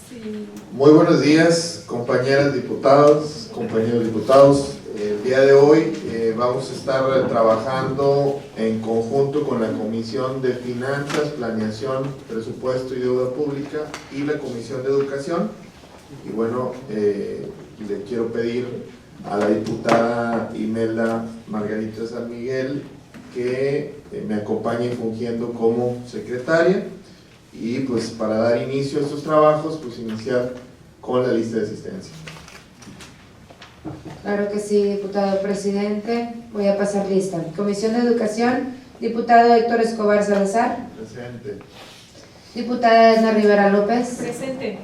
Sí. Muy buenos días, compañeras diputados, compañeros diputados. El día de hoy vamos a estar trabajando en conjunto con la Comisión de Finanzas, Planeación, Presupuesto y Deuda Pública y la Comisión de Educación. Y bueno, le quiero pedir a la diputada Imelda Margarita San Miguel que me acompañe fungiendo como secretaria. Y pues para dar inicio a estos trabajos, pues iniciar con la lista de asistencia. Claro que sí, diputado presidente. Voy a pasar lista. Comisión de Educación, diputado Héctor Escobar Salazar. Presente. Diputada Edna Rivera López. Presente.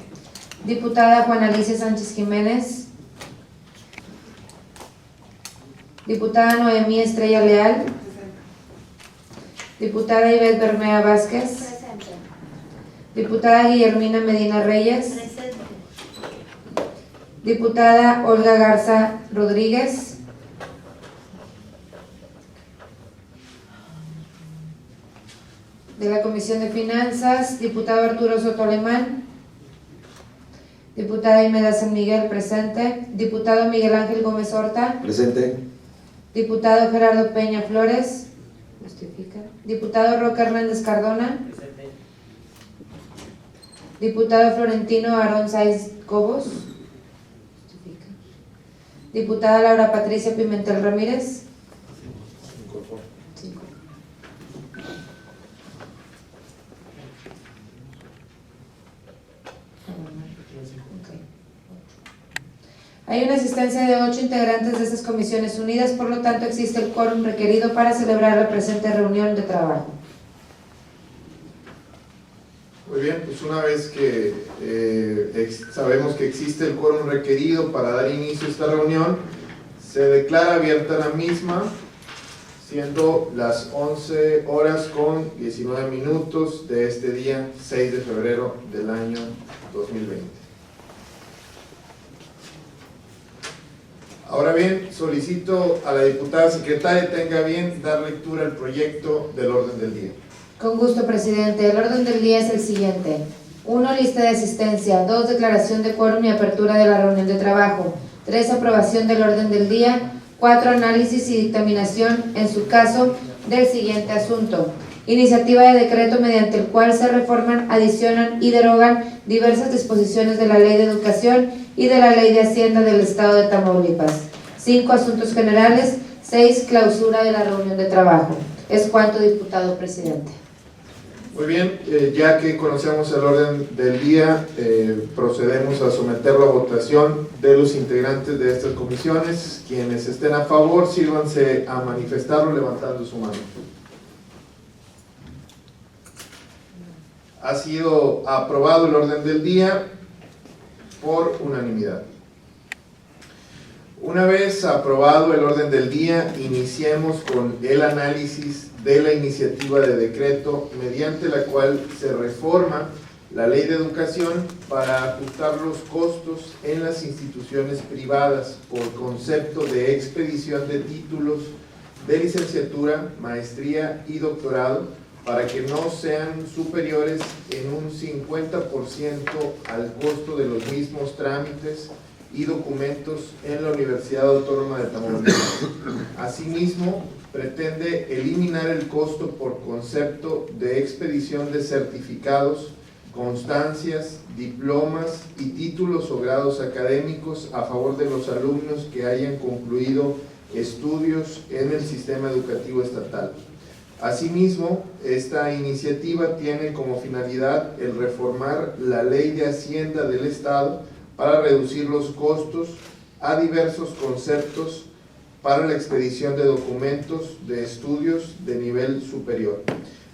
Diputada Juana Alicia Sánchez Jiménez. Diputada Noemí Estrella Leal. Presente. Diputada Ivette Bermea Vázquez. Presente. Diputada Guillermina Medina Reyes. Presente. Diputada Olga Garza Rodríguez. De la Comisión de Finanzas, diputado Arturo Soto Alemán. Diputada Imelda San Miguel, presente. Diputado Miguel Ángel Gómez Horta. Presente. Diputado Gerardo Peña Flores. Justifica. Diputado Roque Hernández Cardona. Presente. Diputado Florentino Aarón Sáenz Cobos. Justifica. Diputada Laura Patricia Pimentel Ramírez. Incorporo. 5. Hay una asistencia de 8 integrantes de estas comisiones unidas, por lo tanto existe el quórum requerido para celebrar la presente reunión de trabajo. Muy bien, pues una vez que sabemos que existe el quórum requerido para dar inicio a esta reunión, se declara abierta la misma, siendo las 11 horas con 19 minutos de este día 6 de febrero del año 2020. Ahora bien, solicito a la diputada secretaria tenga bien dar lectura al proyecto del orden del día. Con gusto, presidente. El orden del día es el siguiente. 1. Lista de asistencia. 2. Declaración de quórum y apertura de la reunión de trabajo. 3. Aprobación del orden del día. 4. Análisis y dictaminación, en su caso, del siguiente asunto. Iniciativa de decreto mediante el cual se reforman, adicionan y derogan diversas disposiciones de la Ley de Educación y de la Ley de Hacienda del Estado de Tamaulipas. 5. Asuntos generales. 6. Clausura de la reunión de trabajo. Es cuanto, diputado presidente. Muy bien, ya que conocemos el orden del día, procedemos a someterlo a votación de los integrantes de estas comisiones. Quienes estén a favor, sírvanse a manifestarlo levantando su mano. Ha sido aprobado el orden del día por unanimidad. Una vez aprobado el orden del día, iniciemos con el análisis de la iniciativa de decreto mediante la cual se reforma la Ley de Educación para ajustar los costos en las instituciones privadas por concepto de expedición de títulos de licenciatura, maestría y doctorado para que no sean superiores en un 50% al costo de los mismos trámites y documentos en la Universidad Autónoma de Tamaulipas. Asimismo, pretende eliminar el costo por concepto de expedición de certificados, constancias, diplomas y títulos o grados académicos a favor de los alumnos que hayan concluido estudios en el sistema educativo estatal. Asimismo, esta iniciativa tiene como finalidad el reformar la Ley de Hacienda del Estado para reducir los costos a diversos conceptos para la expedición de documentos de estudios de nivel superior.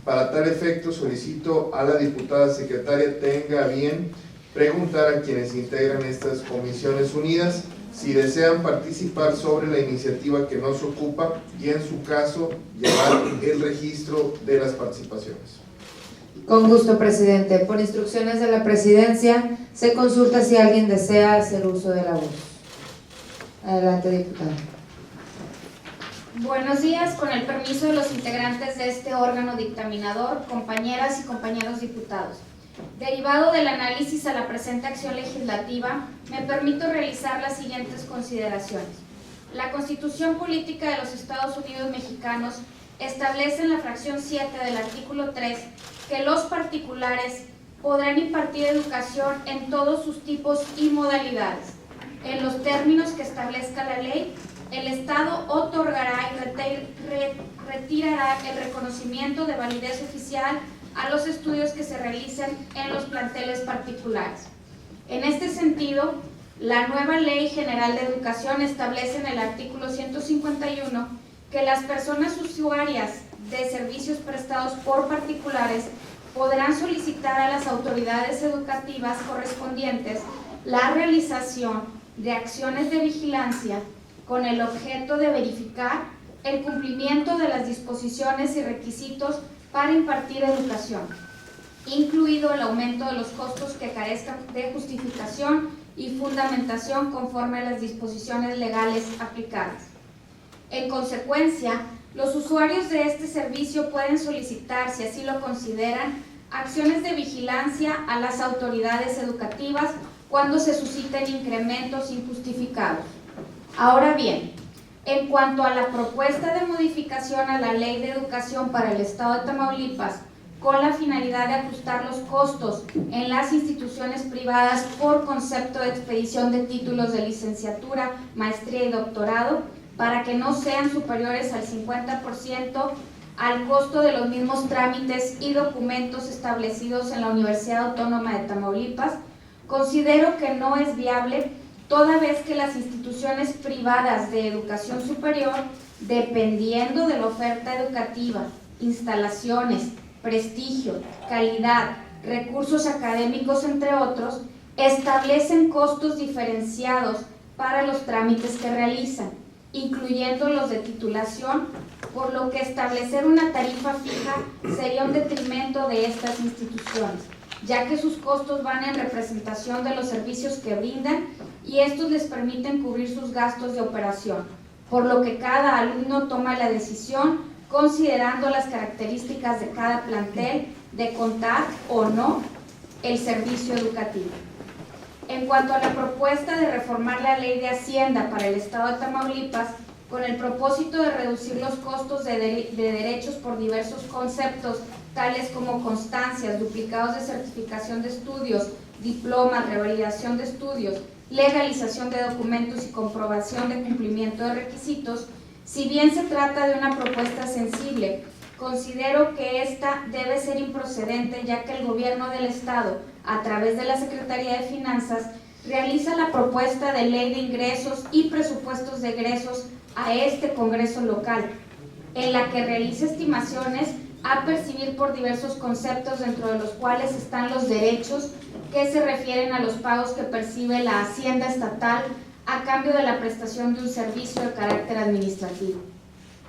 Para tal efecto, solicito a la diputada secretaria tenga a bien preguntar a quienes integran estas comisiones unidas si desean participar sobre la iniciativa que nos ocupa y, en su caso, llevar el registro de las participaciones. Con gusto, presidente. Por instrucciones de la presidencia, se consulta si alguien desea hacer uso de la voz. Adelante, diputada. Buenos días, con el permiso de los integrantes de este órgano dictaminador, compañeras y compañeros diputados. Derivado del análisis a la presente acción legislativa, me permito realizar las siguientes consideraciones. La Constitución Política de los Estados Unidos Mexicanos establece en la fracción 7 del artículo 3 que los particulares podrán impartir educación en todos sus tipos y modalidades. En los términos que establezca la ley, el Estado otorgará y retirará el reconocimiento de validez oficial a los estudios que se realicen en los planteles particulares. En este sentido, la nueva Ley General de Educación establece en el artículo 151 que las personas usuarias de servicios prestados por particulares podrán solicitar a las autoridades educativas correspondientes la realización de acciones de vigilancia con el objeto de verificar el cumplimiento de las disposiciones y requisitos para impartir educación, incluido el aumento de los costos que carezcan de justificación y fundamentación conforme a las disposiciones legales aplicadas. En consecuencia, los usuarios de este servicio pueden solicitar, si así lo consideran, acciones de vigilancia a las autoridades educativas cuando se susciten incrementos injustificados. Ahora bien, en cuanto a la propuesta de modificación a la Ley de Educación para el Estado de Tamaulipas, con la finalidad de ajustar los costos en las instituciones privadas por concepto de expedición de títulos de licenciatura, maestría y doctorado, para que no sean superiores al 50% al costo de los mismos trámites y documentos establecidos en la Universidad Autónoma de Tamaulipas, considero que no es viable, toda vez que las instituciones privadas de educación superior, dependiendo de la oferta educativa, instalaciones, prestigio, calidad, recursos académicos, entre otros, establecen costos diferenciados para los trámites que realizan, incluyendo los de titulación, por lo que establecer una tarifa fija sería un detrimento de estas instituciones, ya que sus costos van en representación de los servicios que brindan y estos les permiten cubrir sus gastos de operación, por lo que cada alumno toma la decisión considerando las características de cada plantel de contar o no el servicio educativo. En cuanto a la propuesta de reformar la Ley de Hacienda para el Estado de Tamaulipas, con el propósito de reducir los costos de derechos por diversos conceptos, tales como constancias, duplicados de certificación de estudios, diplomas, revalidación de estudios, legalización de documentos y comprobación de cumplimiento de requisitos, si bien se trata de una propuesta sensible, considero que esta debe ser improcedente, ya que el Gobierno del Estado, a través de la Secretaría de Finanzas, realiza la propuesta de ley de ingresos y presupuestos de egresos a este Congreso local, en la que realiza estimaciones a percibir por diversos conceptos, dentro de los cuales están los derechos que se refieren a los pagos que percibe la Hacienda Estatal a cambio de la prestación de un servicio de carácter administrativo.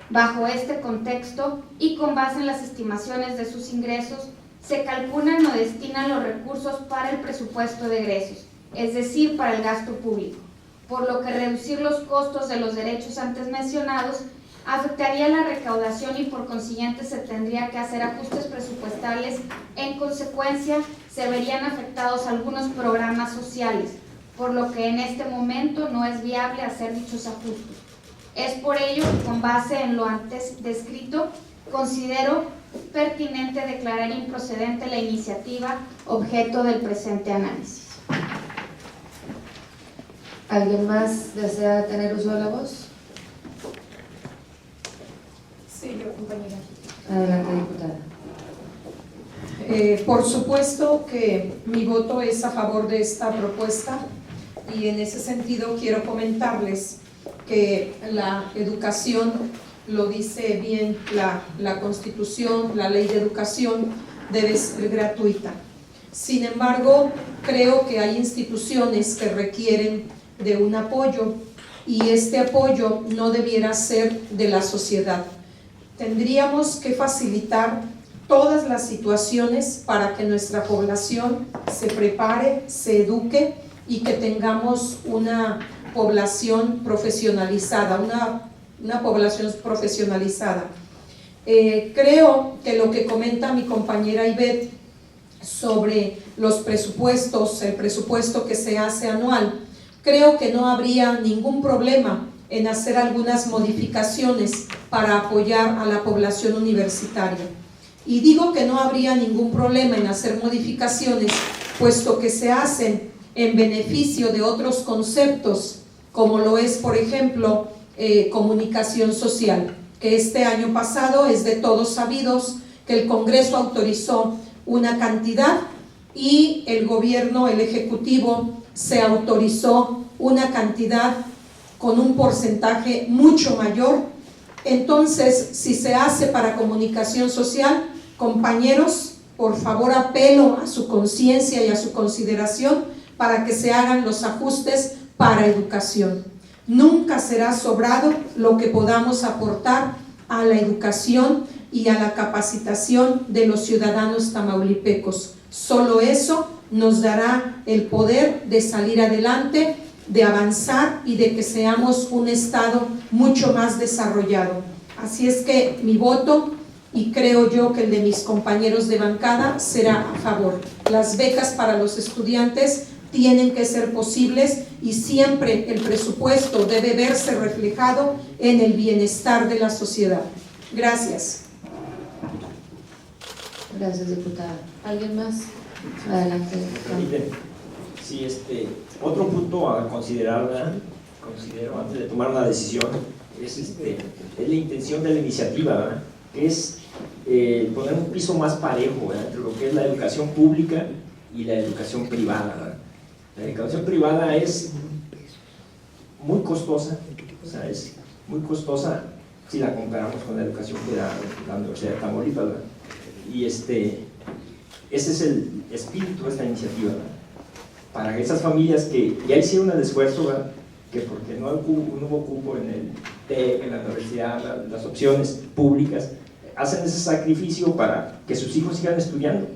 Bajo este contexto y con base en las estimaciones de sus ingresos, se calculan o destinan los recursos para el presupuesto de egresos, es decir, para el gasto público, por lo que reducir los costos de los derechos antes mencionados afectaría la recaudación y por consiguiente se tendría que hacer ajustes presupuestales. En consecuencia, se verían afectados algunos programas sociales, por lo que en este momento no es viable hacer dichos ajustes. Es por ello que, con base en lo antes descrito, considero pertinente declarar improcedente la iniciativa objeto del presente análisis. ¿Alguien más desea tener uso de la voz? Sí, yo, compañera. Adelante, diputada. Por supuesto que mi voto es a favor de esta propuesta y en ese sentido quiero comentarles que la educación, lo dice bien la Constitución, la Ley de Educación, debe ser gratuita. Sin embargo, creo que hay instituciones que requieren de un apoyo y este apoyo no debiera ser de la sociedad. Tendríamos que facilitar todas las situaciones para que nuestra población se prepare, se eduque y que tengamos una población profesionalizada, una población profesionalizada. Creo que lo que comenta mi compañera Ivette sobre los presupuestos, el presupuesto que se hace anual, creo que no habría ningún problema en hacer algunas modificaciones para apoyar a la población universitaria. Y digo que no habría ningún problema en hacer modificaciones, puesto que se hacen en beneficio de otros conceptos, como lo es, por ejemplo, comunicación social, que este año pasado es de todos sabidos que el Congreso autorizó una cantidad y el gobierno, el Ejecutivo, se autorizó una cantidad con un porcentaje mucho mayor. Entonces, si se hace para comunicación social, compañeros, por favor apelo a su conciencia y a su consideración para que se hagan los ajustes para educación. Nunca será sobrado lo que podamos aportar a la educación y a la capacitación de los ciudadanos tamaulipecos. Solo eso nos dará el poder de salir adelante, de avanzar y de que seamos un estado mucho más desarrollado. Así es que mi voto, y creo yo que el de mis compañeros de bancada, será a favor. Las becas para los estudiantes tienen que ser posibles y siempre el presupuesto debe verse reflejado en el bienestar de la sociedad. Gracias. Gracias, diputada. ¿Alguien más? Adelante. Sí, otro punto a considerar, ¿verdad? Considero antes de tomar una decisión, es la intención de la iniciativa, ¿verdad? Que es poner un piso más parejo, ¿verdad? Entre lo que es la educación pública y la educación privada, ¿verdad? La educación privada es muy costosa, o sea, es muy costosa si la comparamos con la educación que da la Universidad de Tamaulipas, ¿verdad? Y ese es el espíritu de esta iniciativa, ¿verdad? Para esas familias que ya hicieron el esfuerzo, ¿verdad? Que porque no hubo cupo en el TEC, en la universidad, las opciones públicas, hacen ese sacrificio para que sus hijos sigan estudiando.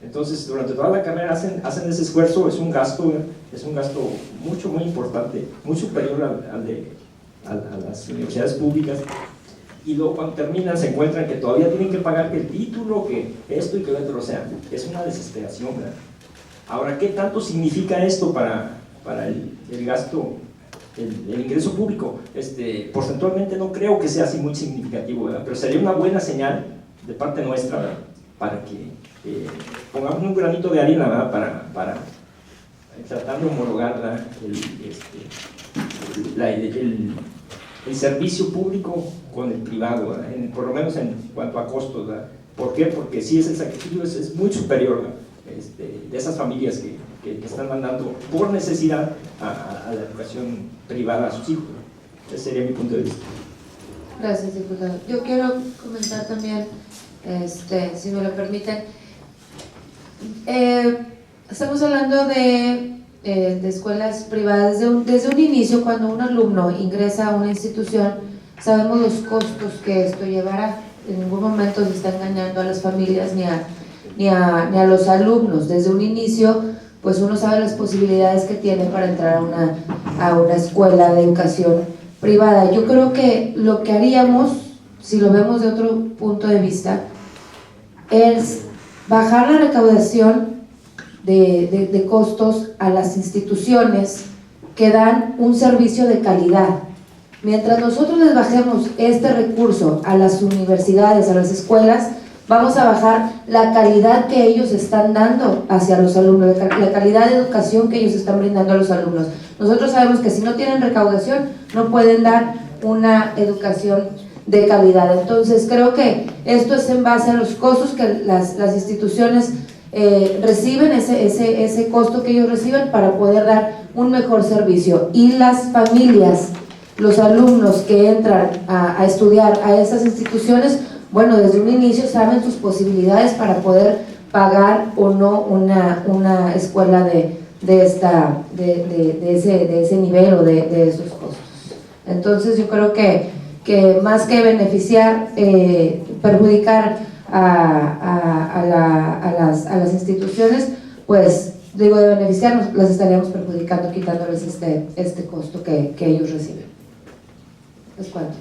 Entonces, durante toda la carrera hacen ese esfuerzo, es un gasto muy importante, muy superior a las universidades públicas. Y luego cuando terminan se encuentran que todavía tienen que pagar el título, que esto y que lo otro, o sea, es una desesperación, ¿verdad? Ahora, ¿qué tanto significa esto para el gasto, el ingreso público? Porcentualmente no creo que sea así muy significativo, ¿verdad? Pero sería una buena señal de parte nuestra, ¿verdad? Para que pongamos un granito de arena, ¿verdad? Para tratar de homologar, ¿verdad? El servicio público con el privado, ¿verdad? Por lo menos en cuanto a costos, ¿verdad? ¿Por qué? Porque sí, el sacrificio es muy superior, ¿verdad? De esas familias que están mandando por necesidad a la educación privada a sus hijos. Ese sería mi punto de vista. Gracias, diputado. Yo quiero comentar también, si me lo permiten. Estamos hablando de escuelas privadas. Desde un inicio, cuando un alumno ingresa a una institución, sabemos los costos que esto llevará. En ningún momento se está engañando a las familias ni a los alumnos. Desde un inicio, pues uno sabe las posibilidades que tiene para entrar a una escuela de educación privada. Yo creo que lo que haríamos, si lo vemos de otro punto de vista, es bajar la recaudación de costos a las instituciones que dan un servicio de calidad. Mientras nosotros les bajemos este recurso a las universidades, a las escuelas, vamos a bajar la calidad que ellos están dando hacia los alumnos, la calidad de educación que ellos están brindando a los alumnos. Nosotros sabemos que si no tienen recaudación, no pueden dar una educación de calidad. Entonces, creo que esto es en base a los costos que las instituciones reciben, ese costo que ellos reciben para poder dar un mejor servicio. Y las familias, los alumnos que entran a estudiar a esas instituciones, bueno, desde un inicio saben sus posibilidades para poder pagar o no una escuela de ese nivel o de esos costos. Entonces yo creo que más que beneficiar, perjudicar a las instituciones, pues digo, de beneficiarnos, las estaríamos perjudicando, quitándoles este costo que ellos reciben. ¿Es cuánto?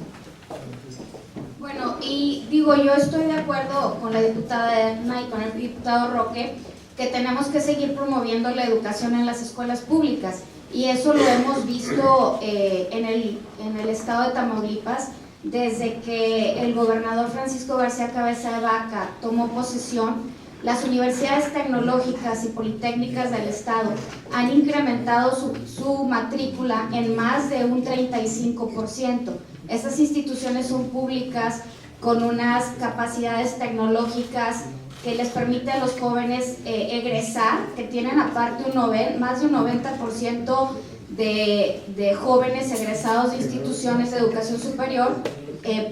Bueno, y digo, yo estoy de acuerdo con la diputada Edna y con el diputado Roque que tenemos que seguir promoviendo la educación en las escuelas públicas, y eso lo hemos visto en el estado de Tamaulipas desde que el gobernador Francisco García Cabeza de Vaca tomó posesión. Las universidades tecnológicas y politécnicas del estado han incrementado su matrícula en más de un 35%. Estas instituciones son públicas con unas capacidades tecnológicas que les permite a los jóvenes egresar, que tienen aparte más de un 90% de jóvenes egresados de instituciones de educación superior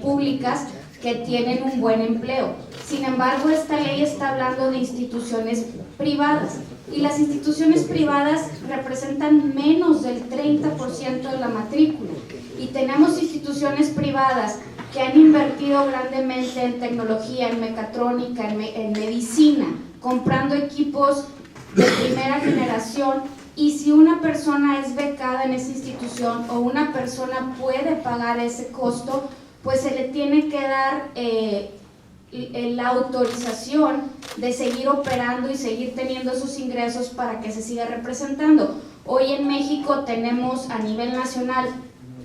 públicas que tienen un buen empleo. Sin embargo, esta ley está hablando de instituciones privadas, y las instituciones privadas representan menos del 30% de la matrícula, y tenemos instituciones privadas que han invertido grandemente en tecnología, en mecatrónica, en medicina, comprando equipos de primera generación, y si una persona es becada en esa institución o una persona puede pagar ese costo, pues se le tiene que dar la autorización de seguir operando y seguir teniendo esos ingresos para que se siga representando. Hoy en México tenemos a nivel nacional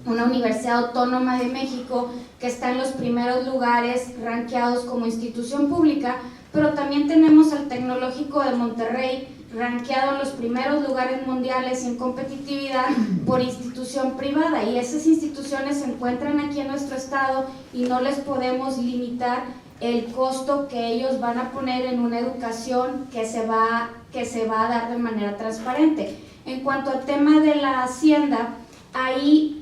una Universidad Autónoma de México que está en los primeros lugares rankeados como institución pública, pero también tenemos al Tecnológico de Monterrey rankeado en los primeros lugares mundiales en competitividad por institución privada, y esas instituciones se encuentran aquí en nuestro estado y no les podemos limitar el costo que ellos van a poner en una educación que se va a dar de manera transparente. En cuanto al tema de la hacienda, ahí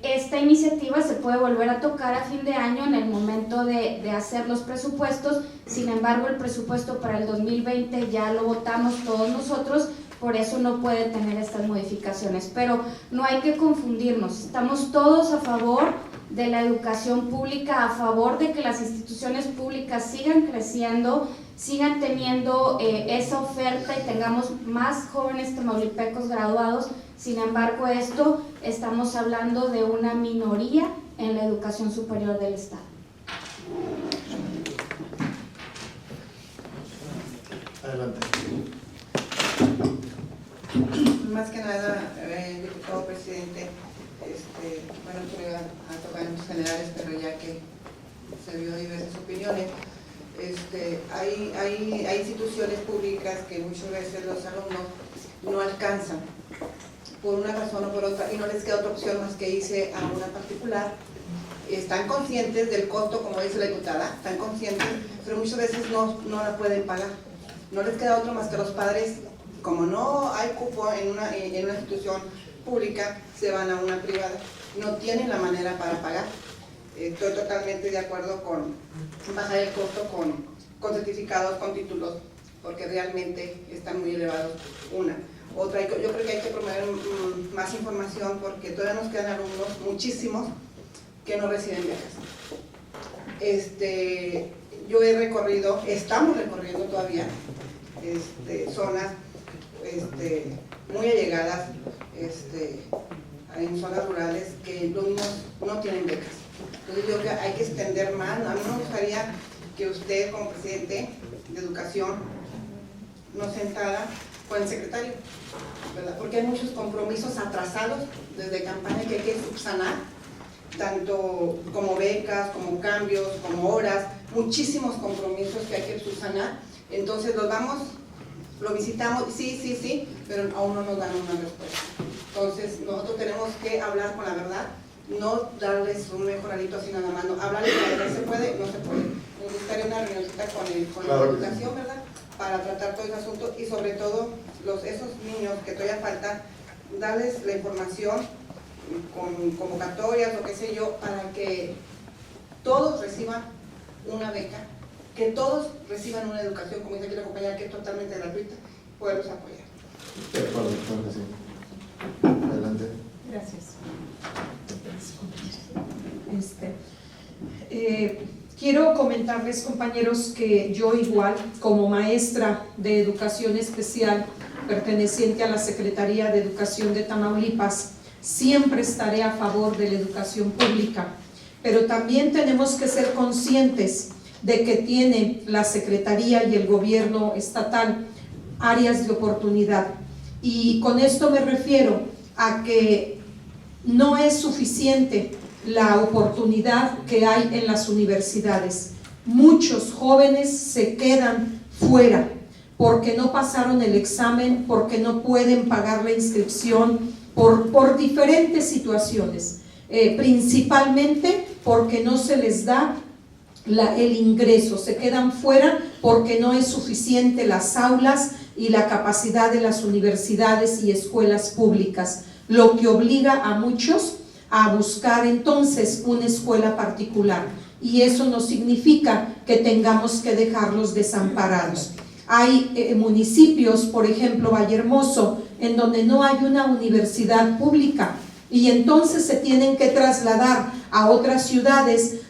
esta iniciativa se puede volver a tocar a fin de año en el momento de hacer los presupuestos. Sin embargo, el presupuesto para el 2020 ya lo votamos todos nosotros, por eso no puede tener estas modificaciones. Pero no hay que confundirnos, estamos todos a favor de la educación pública, a favor de que las instituciones públicas sigan creciendo, sigan teniendo esa oferta y tengamos más jóvenes tamaulipecos graduados. Sin embargo, estamos hablando de una minoría en la educación superior del estado. Adelante. Más que nada, diputado presidente, bueno, quiero tocar en los generales, pero ya que se vio diversas opiniones, hay instituciones públicas que muchas veces los alumnos no alcanzan por una razón o por otra y no les queda otra opción más que irse a una particular. Están conscientes del costo, como dice la diputada, están conscientes, pero muchas veces no la pueden pagar. No les queda otro más que los padres, como no hay cupo en una institución pública, se van a una privada. No tienen la manera para pagar. Estoy totalmente de acuerdo con bajar el costo con certificados, con títulos, porque realmente están muy elevados. Otra, yo creo que hay que promover más información, porque todavía nos quedan alumnos, muchísimos, que no reciben becas. Yo he recorrido, estamos recorriendo todavía zonas muy allegadas, en zonas rurales, que los niños no tienen becas. Entonces yo creo que hay que extender más. A mí me gustaría que usted, como presidente de Educación, nos sentara con el secretario, ¿verdad? Porque hay muchos compromisos atrasados desde campaña que hay que subsanar, tanto como becas, como cambios, como horas, muchísimos compromisos que hay que subsanar. Entonces lo visitamos, sí, pero aún no nos dan una respuesta. Entonces nosotros tenemos que hablar con la verdad, no darles un mejoralito así nada más, no, hablarles con la verdad. ¿Se puede? No se puede. Nos gustaría una reunioncita con la educación, ¿verdad?, para tratar todo ese asunto, y sobre todo esos niños que todavía faltan, darles la información con convocatorias o qué sé yo, para que todos reciban una beca, que todos reciban una educación, como dice aquí la compañera, que es totalmente gratuita, poderlos apoyar. De acuerdo, claro que sí. Adelante. Gracias. Quiero comentarles, compañeros, que yo igual, como maestra de educación especial perteneciente a la Secretaría de Educación de Tamaulipas, siempre estaré a favor de la educación pública. pero también tenemos que ser conscientes de que tiene la Secretaría y el gobierno estatal áreas de oportunidad. Y con esto me refiero a que no es suficiente la oportunidad que hay en las universidades. Muchos jóvenes se quedan fuera porque no pasaron el examen, porque no pueden pagar la inscripción, por diferentes situaciones, principalmente porque no se les da el ingreso, se quedan fuera porque no es suficiente las aulas y la capacidad de las universidades y escuelas públicas, lo que obliga a muchos a buscar entonces una escuela particular, y eso no significa que tengamos que dejarlos desamparados. Hay municipios, por ejemplo Vallehermoso, en donde no hay una universidad pública, y entonces se tienen que trasladar a otras ciudades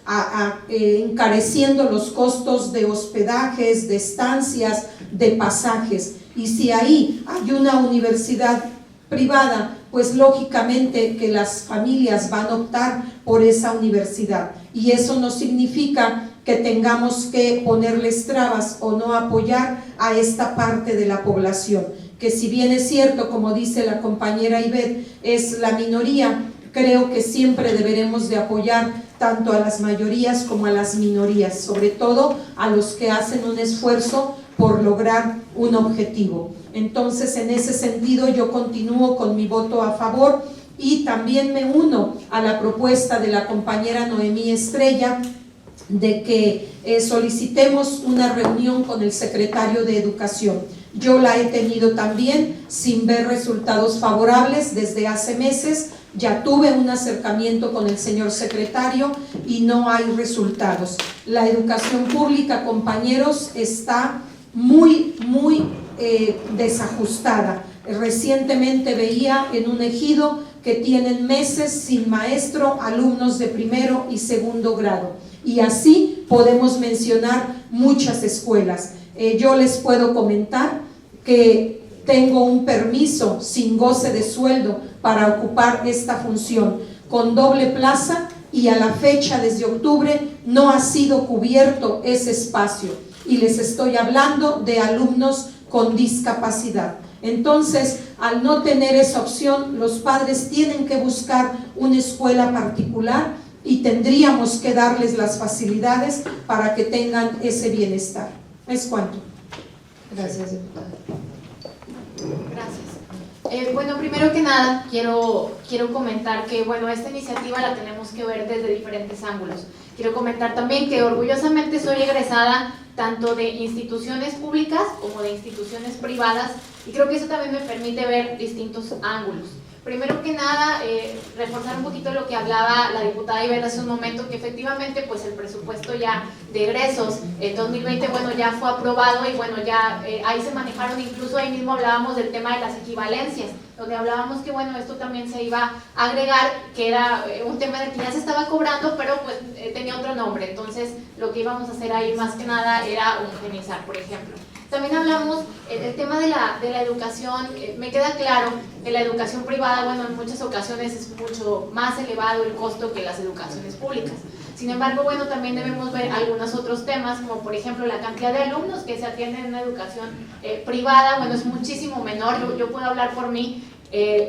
encareciendo los costos de hospedajes, de estancias, de pasajes. Y si ahí hay una universidad privada, pues lógicamente que las familias van a optar por esa universidad, y eso no significa que tengamos que ponerles trabas o no apoyar a esta parte de la población, que si bien es cierto, como dice la compañera Ivette, es la minoría, creo que siempre deberemos de apoyar tanto a las mayorías como a las minorías, sobre todo a los que hacen un esfuerzo por lograr un objetivo. Entonces, en ese sentido, yo continúo con mi voto a favor, y también me uno a la propuesta de la compañera Noemí Estrella de que solicitemos una reunión con el secretario de Educación. Yo la he tenido también sin ver resultados favorables desde hace meses. Ya tuve un acercamiento con el señor secretario y no hay resultados. La educación pública, compañeros, está muy desajustada. Recientemente veía en un ejido que tienen meses sin maestro alumnos de primero y segundo grado, y así podemos mencionar muchas escuelas. Yo les puedo comentar que tengo un permiso sin goce de sueldo para ocupar esta función con doble plaza, y a la fecha desde octubre no ha sido cubierto ese espacio, y les estoy hablando de alumnos con discapacidad. Entonces, al no tener esa opción, los padres tienen que buscar una escuela particular, y tendríamos que darles las facilidades para que tengan ese bienestar. ¿Es cuanto? Gracias, diputada. Gracias. Bueno, primero que nada, quiero comentar que, bueno, esta iniciativa la tenemos que ver desde diferentes ángulos. Quiero comentar también que orgullosamente soy egresada tanto de instituciones públicas como de instituciones privadas, y creo que eso también me permite ver distintos ángulos. Primero que nada, reforzar un poquito lo que hablaba la diputada Ivette hace un momento, que efectivamente pues el presupuesto ya de egresos en 2020, bueno, ya fue aprobado, y bueno, ya ahí se manejaron, incluso ahí mismo hablábamos del tema de las equivalencias, donde hablábamos que bueno, esto también se iba a agregar, que era un tema de que ya se estaba cobrando, pero pues tenía otro nombre. Entonces lo que íbamos a hacer ahí más que nada era homogeneizar, por ejemplo. También hablamos del tema de la educación. Me queda claro que la educación privada, bueno, en muchas ocasiones es mucho más elevado el costo que las educaciones públicas. Sin embargo, bueno, también debemos ver algunos otros temas, como por ejemplo la cantidad de alumnos que se atienden en una educación privada, bueno, es muchísimo menor. Yo puedo hablar por mí.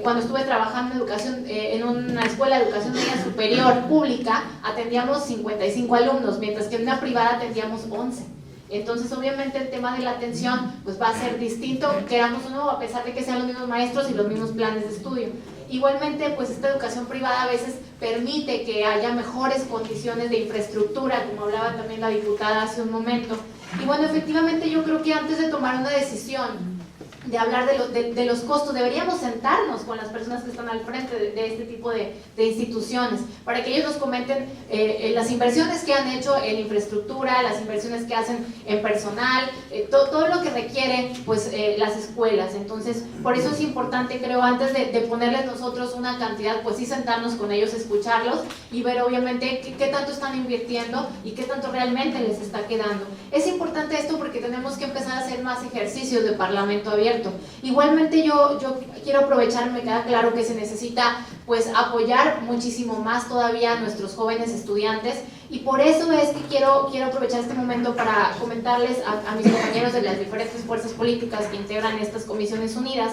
Cuando estuve trabajando en educación, en una escuela de educación media superior pública, atendíamos 55 alumnos, mientras que en una privada atendíamos 11. Entonces, obviamente, el tema de la atención pues va a ser distinto, queramos o no, a pesar de que sean los mismos maestros y los mismos planes de estudio. Igualmente, pues esta educación privada a veces permite que haya mejores condiciones de infraestructura, como hablaba también la diputada hace un momento. Y bueno, efectivamente, yo creo que antes de tomar una decisión de hablar de los costos, deberíamos sentarnos con las personas que están al frente de este tipo de instituciones, para que ellos nos comenten las inversiones que han hecho en infraestructura, las inversiones que hacen en personal, todo lo que requieren pues, las escuelas. Entonces, por eso es importante, creo, antes de ponerles nosotros una cantidad, pues sí sentarnos con ellos, escucharlos y ver obviamente qué tanto están invirtiendo y qué tanto realmente les está quedando. Es importante esto porque tenemos que empezar a hacer más ejercicios de parlamento abierto. correcto. Igualmente yo quiero aprovechar, me queda claro que se necesita pues apoyar muchísimo más todavía a nuestros jóvenes estudiantes, y por eso es que quiero aprovechar este momento para comentarles a mis compañeros de las diferentes fuerzas políticas que integran estas comisiones unidas,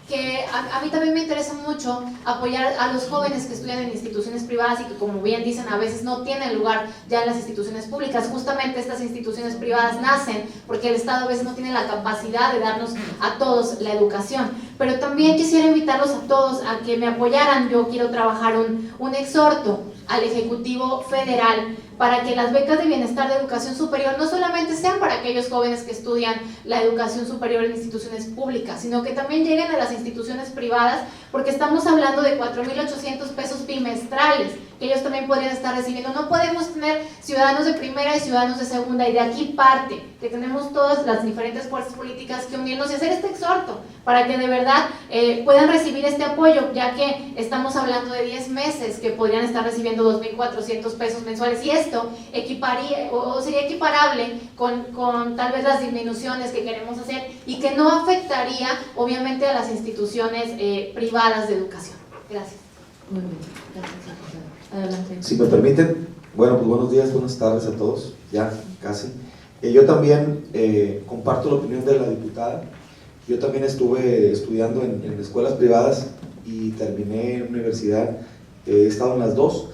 que a mí también me interesa mucho apoyar a los jóvenes que estudian en instituciones privadas y que, como bien dicen, a veces no tienen lugar ya en las instituciones públicas. Justamente estas instituciones privadas nacen porque el Estado a veces no tiene la capacidad de darnos a todos la educación. Pero también quisiera invitarlos a todos a que me apoyaran. Yo quiero trabajar un exhorto al Ejecutivo Federal para que las becas de bienestar de educación superior no solamente sean para aquellos jóvenes que estudian la educación superior en instituciones públicas, sino que también lleguen a las instituciones privadas, porque estamos hablando de 4,800 pesos bimestrales que ellos también podrían estar recibiendo. No podemos tener ciudadanos de primera y ciudadanos de segunda, y de aquí parte que tenemos todas las diferentes fuerzas políticas que unirnos y hacer este exhorto para que de verdad puedan recibir este apoyo, ya que estamos hablando de 10 meses que podrían estar recibiendo 2,400 pesos mensuales, y esto equiparía o sería equiparable con tal vez las disminuciones que queremos hacer, y que no afectaría obviamente a las instituciones privadas de educación. Gracias. Muy bien, gracias. Adelante. Si me permiten, bueno, pues buenos días, buenas tardes a todos, ya casi. Yo también comparto la opinión de la diputada. Yo también estuve estudiando en escuelas privadas y terminé en universidad, he estado en las dos,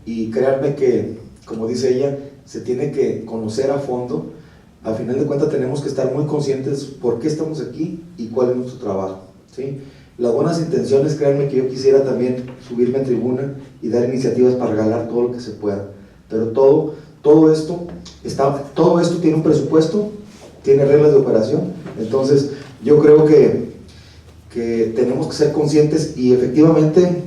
y créanme que, como dice ella, se tiene que conocer a fondo. Al final de cuentas tenemos que estar muy conscientes por qué estamos aquí y cuál es nuestro trabajo, ¿sí? Las buenas intenciones, créanme que yo quisiera también subirme a tribuna y dar iniciativas para regalar todo lo que se pueda, pero todo esto tiene un presupuesto, tiene reglas de operación. Entonces yo creo que tenemos que ser conscientes, y efectivamente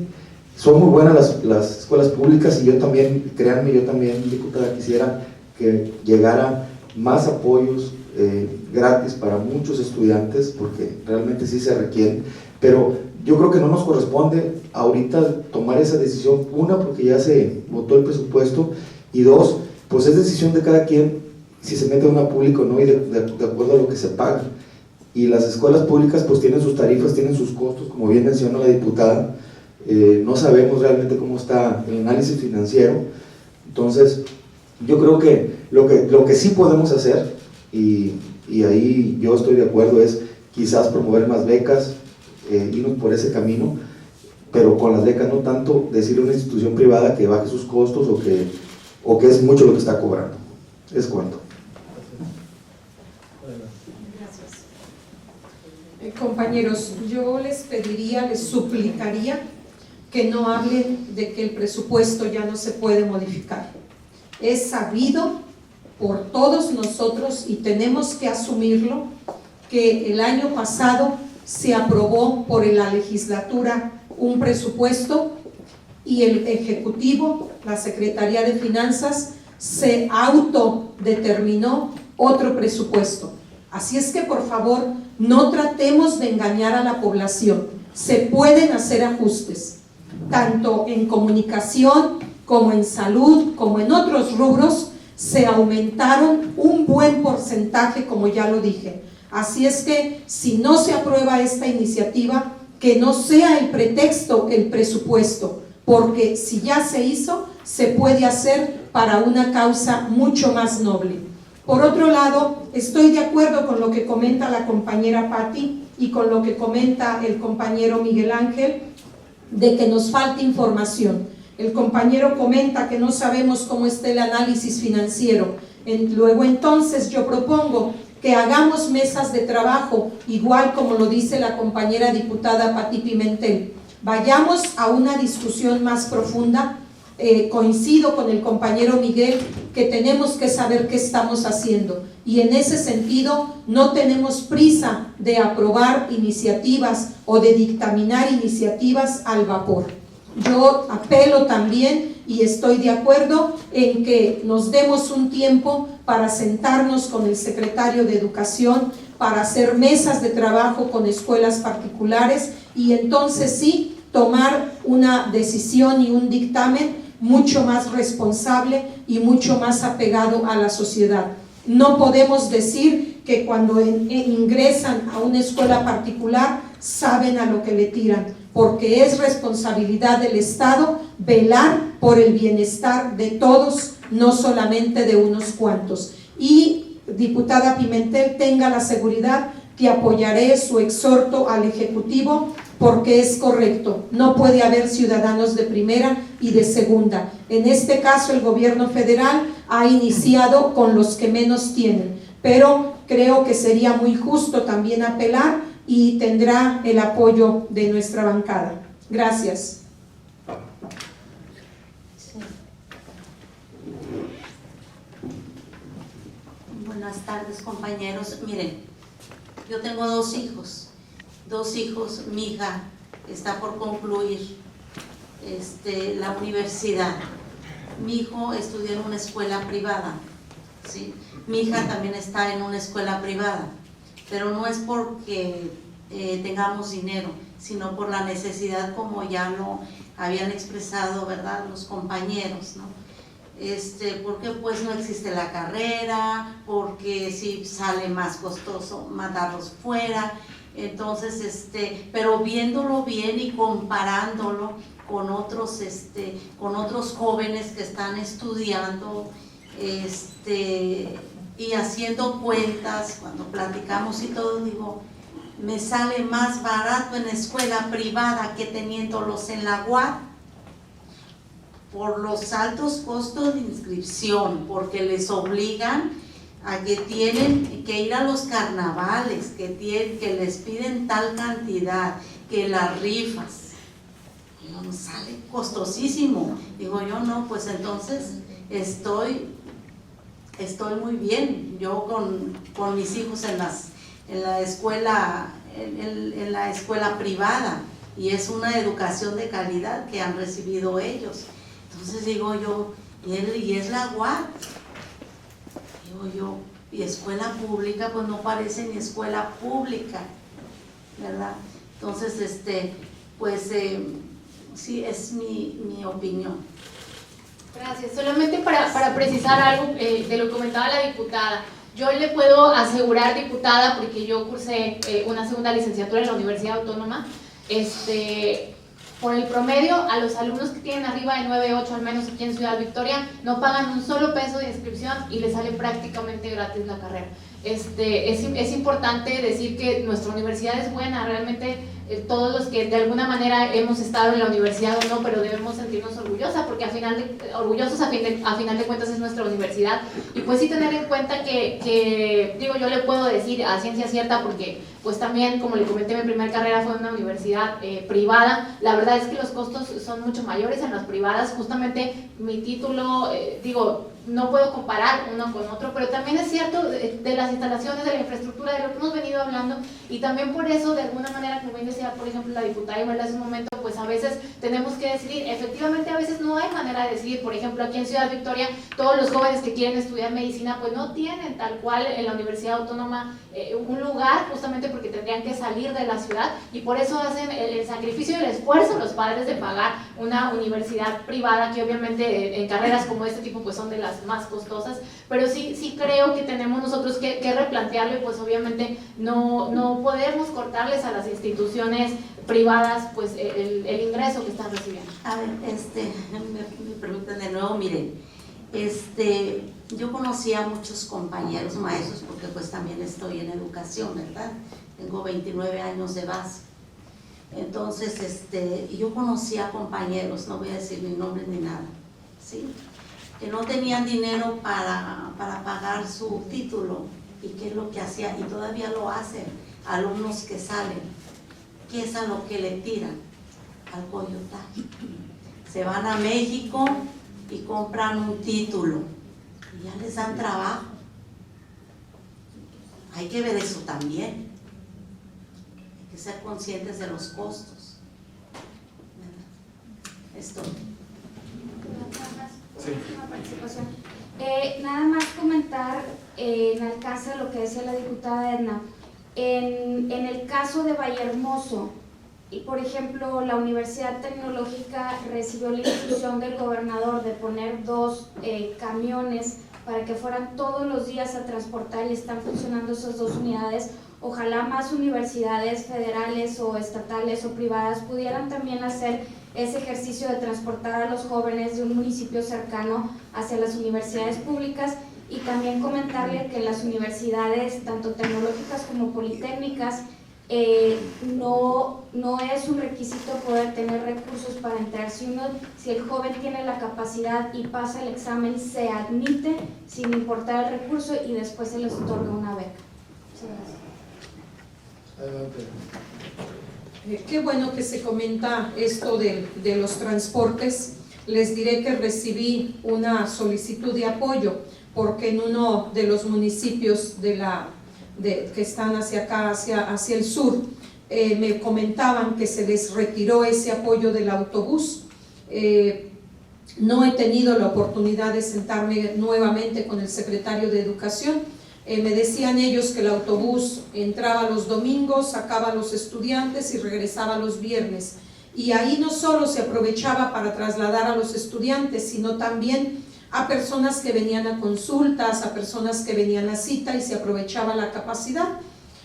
son muy buenas las escuelas públicas, y yo también, créanme, yo también, diputada, quisiera que llegara más apoyos gratis para muchos estudiantes, porque realmente sí se requieren. Pero yo creo que no nos corresponde ahorita tomar esa decisión, una, porque ya se votó el presupuesto, y dos, pues es decisión de cada quien si se mete a una pública o no, y de acuerdo a lo que se paga. Y las escuelas públicas pues tienen sus tarifas, tienen sus costos, como bien mencionó la diputada. No sabemos realmente cómo está el análisis financiero. Entonces yo creo que lo que sí podemos hacer, y ahí yo estoy de acuerdo, es quizás promover más becas, irnos por ese camino, pero con las becas no tanto decirle a una institución privada que baje sus costos o que es mucho lo que está cobrando. Es cuanto. Gracias. Compañeros, yo les pediría, les suplicaría que no hablen de que el presupuesto ya no se puede modificar. Es sabido por todos nosotros, y tenemos que asumirlo, que el año pasado se aprobó por la legislatura un presupuesto, y el Ejecutivo, la Secretaría de Finanzas, se autodeterminó otro presupuesto. Así es que, por favor, no tratemos de engañar a la población. Se pueden hacer ajustes, tanto en comunicación como en salud, como en otros rubros. Se aumentaron un buen porcentaje, como ya lo dije. Así es que, si no se aprueba esta iniciativa, que no sea el pretexto el presupuesto, porque si ya se hizo, se puede hacer para una causa mucho más noble. Por otro lado, estoy de acuerdo con lo que comenta la compañera Patti y con lo que comenta el compañero Miguel Ángel, de que nos falta información. El compañero comenta que no sabemos cómo está el análisis financiero. Luego entonces yo propongo que hagamos mesas de trabajo, igual como lo dice la compañera diputada Patti Pimentel. Vayamos a una discusión más profunda. Coincido con el compañero Miguel que tenemos que saber qué estamos haciendo, y en ese sentido no tenemos prisa de aprobar iniciativas o de dictaminar iniciativas al vapor. Yo apelo también, y estoy de acuerdo en que nos demos un tiempo para sentarnos con el secretario de Educación, para hacer mesas de trabajo con escuelas particulares, y entonces sí tomar una decisión y un dictamen mucho más responsable y mucho más apegado a la sociedad. No podemos decir que cuando ingresan a una escuela particular saben a lo que le tiran, porque es responsabilidad del Estado velar por el bienestar de todos, no solamente de unos cuantos. Y, diputada Pimentel, tenga la seguridad que apoyaré su exhorto al Ejecutivo, porque es correcto. No puede haber ciudadanos de primera y de segunda. En este caso, el gobierno federal ha iniciado con los que menos tienen, pero creo que sería muy justo también apelar y tendrá el apoyo de nuestra bancada. Gracias. Buenas tardes, compañeros. Miren, yo tengo dos hijos, mi hija está por concluir la universidad, mi hijo estudió en una escuela privada, ¿sí? Mi hija también está en una escuela privada, pero no es porque tengamos dinero, sino por la necesidad, como ya lo habían expresado, ¿verdad?, los compañeros, ¿no? Porque pues no existe la carrera, porque si sale más costoso mandarlos fuera. Entonces, pero viéndolo bien y comparándolo con otros jóvenes que están estudiando, y haciendo cuentas, cuando platicamos y todo, digo, me sale más barato en escuela privada que teniéndolos en la UAP, por los altos costos de inscripción, porque les obligan a que tienen que ir a los carnavales, que les piden tal cantidad, que las rifas, nos sale costosísimo. Digo yo, no, pues entonces estoy muy bien, yo con mis hijos en la escuela privada, y es una educación de calidad que han recibido ellos. Entonces digo yo, y es la UAP, digo yo, y escuela pública, pues no parece ni escuela pública, ¿verdad? Entonces, pues sí, es mi opinión. Gracias. Solamente para precisar algo de lo que comentaba la diputada. Yo le puedo asegurar, diputada, porque yo cursé una segunda licenciatura en la Universidad Autónoma, por el promedio, a los alumnos que tienen arriba de 9.8, al menos aquí en Ciudad Victoria, no pagan un solo peso de inscripción y les sale prácticamente gratis la carrera. Es importante decir que nuestra universidad es buena, realmente todos los que de alguna manera hemos estado en la universidad o no, pero debemos sentirnos orgullosos, porque a final de cuentas es nuestra universidad. Y pues sí tener en cuenta que digo, yo le puedo decir a ciencia cierta, porque pues también, como le comenté, mi primera carrera fue en una universidad privada. La verdad es que los costos son mucho mayores en las privadas. Justamente mi título, no puedo comparar uno con otro, pero también es cierto de las instalaciones, de la infraestructura, de lo que hemos venido hablando, y también por eso, de alguna manera, como bien decía, por ejemplo, la diputada Imelda hace un momento, pues a veces tenemos que decidir. Efectivamente, a veces no hay manera de decidir. Por ejemplo, aquí en Ciudad Victoria, todos los jóvenes que quieren estudiar medicina, pues no tienen tal cual en la Universidad Autónoma un lugar, justamente porque tendrían que salir de la ciudad, y por eso hacen el sacrificio y el esfuerzo los padres de pagar una universidad privada, que obviamente en carreras como este tipo pues son de las más costosas, pero sí creo que tenemos nosotros que replantearlo, y pues obviamente no podemos cortarles a las instituciones privadas pues el ingreso que están recibiendo. A ver, me permiten de nuevo, miren, yo conocí a muchos compañeros maestros, porque pues también estoy en educación, ¿verdad? Tengo 29 años de base. Entonces, yo conocí a compañeros, no voy a decir ni nombres ni nada, ¿sí?, que no tenían dinero para pagar su título, y qué es lo que hacía, y todavía lo hacen, alumnos que salen, ¿qué es a lo que le tiran? Al coyotaje. Se van a México y compran un título, y ya les dan trabajo. Hay que ver eso también, hay que ser conscientes de los costos, ¿verdad? Esto. Sí. Nada más comentar en alcance de lo que decía la diputada Edna. En el caso de Vallehermoso, y por ejemplo, la Universidad Tecnológica recibió la instrucción del gobernador de poner 2 camiones para que fueran todos los días a transportar, y están funcionando esas 2 unidades. Ojalá más universidades federales o estatales o privadas pudieran también hacer ese ejercicio de transportar a los jóvenes de un municipio cercano hacia las universidades públicas. Y también comentarle que las universidades, tanto tecnológicas como politécnicas, no es un requisito poder tener recursos para entrar. Si el joven tiene la capacidad y pasa el examen, se admite sin importar el recurso y después se les otorga una beca. Muchas gracias. Adelante. Qué bueno que se comenta esto de los transportes. Les diré que recibí una solicitud de apoyo porque en uno de los municipios que están hacia acá, hacia el sur, me comentaban que se les retiró ese apoyo del autobús. No he tenido la oportunidad de sentarme nuevamente con el secretario de Educación. Me decían ellos que el autobús entraba los domingos, sacaba a los estudiantes y regresaba los viernes. Y ahí no solo se aprovechaba para trasladar a los estudiantes, sino también a personas que venían a consultas, a personas que venían a cita, y se aprovechaba la capacidad.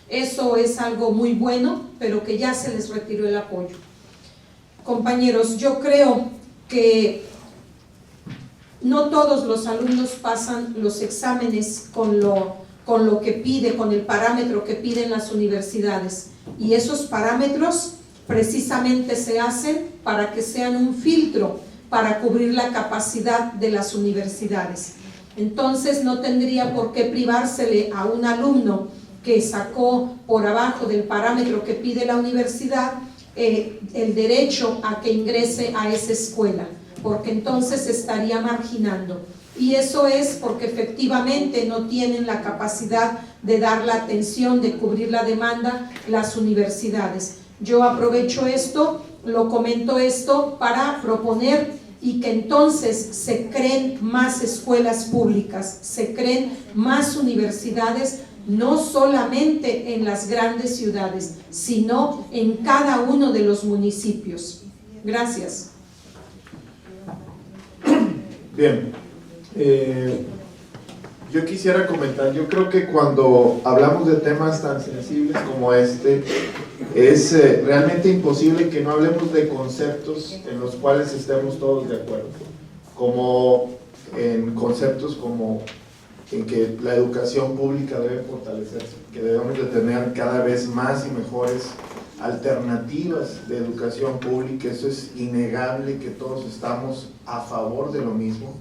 Eso es algo muy bueno, pero que ya se les retiró el apoyo. Compañeros, yo creo que no todos los alumnos pasan los exámenes con lo que pide, con el parámetro que piden las universidades, y esos parámetros precisamente se hacen para que sean un filtro para cubrir la capacidad de las universidades. Entonces no tendría por qué privársele a un alumno que sacó por abajo del parámetro que pide la universidad el derecho a que ingrese a esa escuela, porque entonces se estaría marginando. Y eso es porque efectivamente no tienen la capacidad de dar la atención, de cubrir la demanda las universidades. Yo aprovecho esto, lo comento esto para proponer y que entonces se creen más escuelas públicas, se creen más universidades, no solamente en las grandes ciudades, sino en cada uno de los municipios. Gracias. Bien, yo quisiera comentar, yo creo que cuando hablamos de temas tan sensibles como este, es realmente imposible que no hablemos de conceptos en los cuales estemos todos de acuerdo, como en conceptos como en que la educación pública debe fortalecerse, que debemos de tener cada vez más y mejores alternativas de educación pública. Eso es innegable, que todos estamos a favor de lo mismo,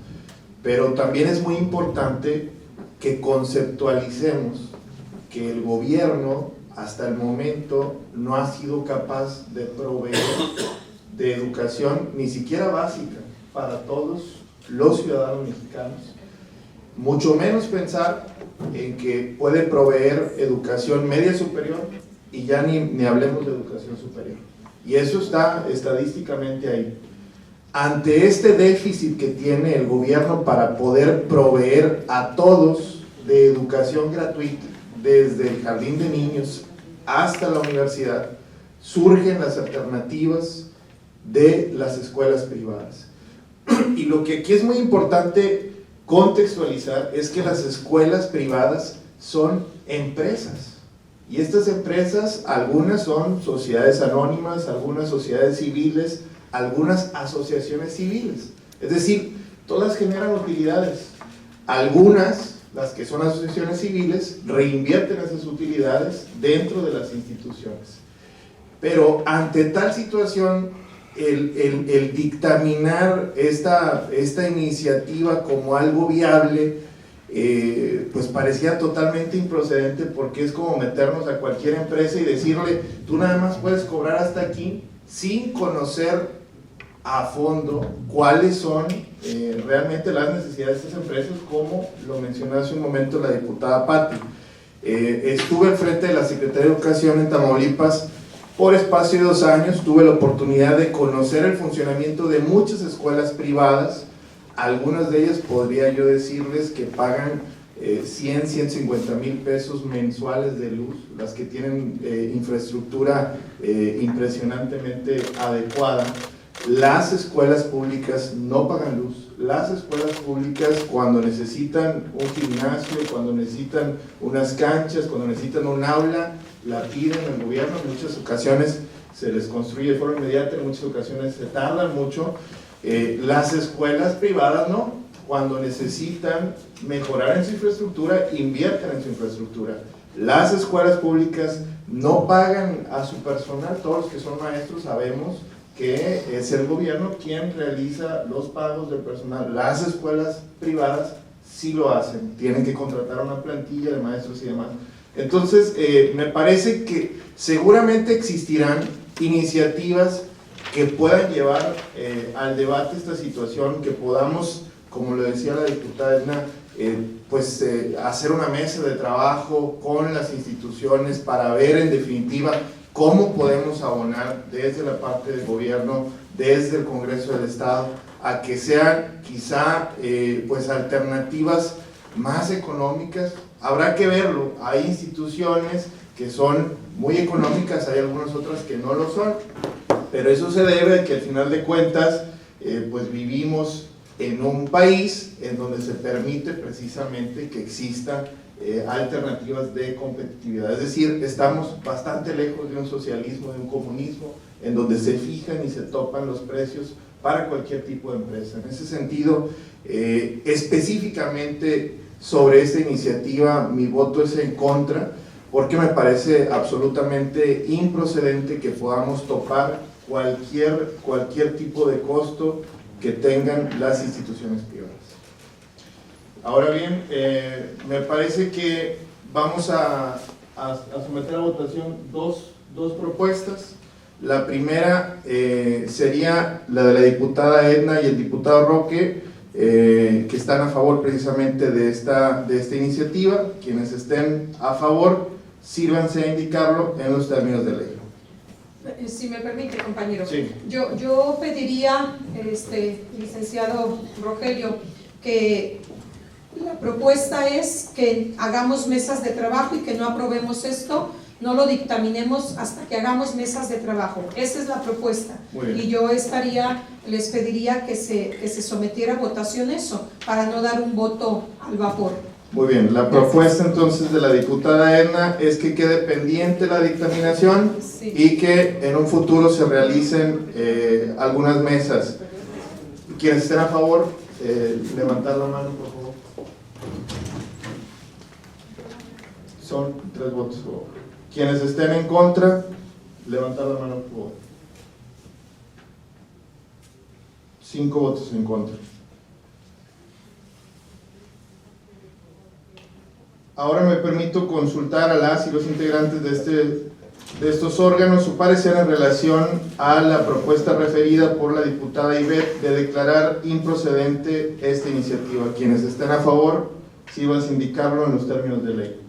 pero también es muy importante que conceptualicemos que el gobierno hasta el momento no ha sido capaz de proveer de educación ni siquiera básica para todos los ciudadanos mexicanos, mucho menos pensar en que puede proveer educación media superior, y ya ni hablemos de educación superior, y eso está estadísticamente ahí. Ante este déficit que tiene el gobierno para poder proveer a todos de educación gratuita, desde el jardín de niños hasta la universidad, surgen las alternativas de las escuelas privadas. Y lo que aquí es muy importante contextualizar es que las escuelas privadas son empresas, y estas empresas, algunas son sociedades anónimas, algunas sociedades civiles, algunas asociaciones civiles, es decir, todas generan utilidades. Algunas, las que son asociaciones civiles, reinvierten esas utilidades dentro de las instituciones. Pero ante tal situación, el dictaminar esta iniciativa como algo viable, pues parecía totalmente improcedente, porque es como meternos a cualquier empresa y decirle, tú nada más puedes cobrar hasta aquí, sin conocer a fondo cuáles son realmente las necesidades de estas empresas, como lo mencionó hace un momento la diputada Patti. Estuve al frente de la Secretaría de Educación en Tamaulipas por espacio de 2 años, tuve la oportunidad de conocer el funcionamiento de muchas escuelas privadas. Algunas de ellas podría yo decirles que pagan 100, 150 mil pesos mensuales de luz, las que tienen infraestructura impresionantemente adecuada. las escuelas públicas no pagan luz. Las escuelas públicas, cuando necesitan un gimnasio, cuando necesitan unas canchas, cuando necesitan un aula, la piden al gobierno. En muchas ocasiones se les construye de forma inmediata, en muchas ocasiones se tardan mucho. Las escuelas privadas no, cuando necesitan mejorar en su infraestructura, invierten en su infraestructura. Las escuelas públicas no pagan a su personal. Todos los que son maestros sabemos que es el gobierno quien realiza los pagos del personal. Las escuelas privadas sí lo hacen, tienen que contratar una plantilla de maestros y demás. Entonces, me parece que seguramente existirán iniciativas que puedan llevar al debate esta situación, que podamos, como lo decía la diputada Edna, hacer una mesa de trabajo con las instituciones para ver en definitiva cómo podemos abonar desde la parte del gobierno, desde el Congreso del Estado, a que sean quizá alternativas más económicas. Habrá que verlo, hay instituciones que son muy económicas, hay algunas otras que no lo son, pero eso se debe a que al final de cuentas vivimos en un país en donde se permite precisamente que existan alternativas de competitividad. Es decir, estamos bastante lejos de un socialismo, de un comunismo, en donde se fijan y se topan los precios para cualquier tipo de empresa. En ese sentido, específicamente sobre esta iniciativa, mi voto es en contra, porque me parece absolutamente improcedente que podamos topar cualquier tipo de costo que tengan las instituciones privadas. Ahora bien, me parece que vamos a someter a votación dos propuestas. La primera sería la de la diputada Edna y el diputado Roque, que están a favor precisamente de esta iniciativa. Quienes estén a favor, sírvanse a indicarlo en los términos de ley. Si me permite, compañero. Sí. Yo pediría, licenciado Rogelio, que la propuesta es que hagamos mesas de trabajo y que no aprobemos esto, no lo dictaminemos hasta que hagamos mesas de trabajo. Esa es la propuesta. Y yo les pediría que se sometiera a votación eso, para no dar un voto al vapor. Muy bien, la propuesta entonces de la diputada Edna es que quede pendiente la dictaminación, sí, y que en un futuro se realicen algunas mesas. Quienes estén a favor, levantar la mano, por favor. Son 3 votos a favor. Quienes estén en contra, levantar la mano, por favor. 5 votos en contra. Ahora me permito consultar a las y los integrantes de estos órganos su parecer en relación a la propuesta referida por la diputada Ivette de declarar improcedente esta iniciativa. Quienes estén a favor, sí vas a indicarlo en los términos de ley.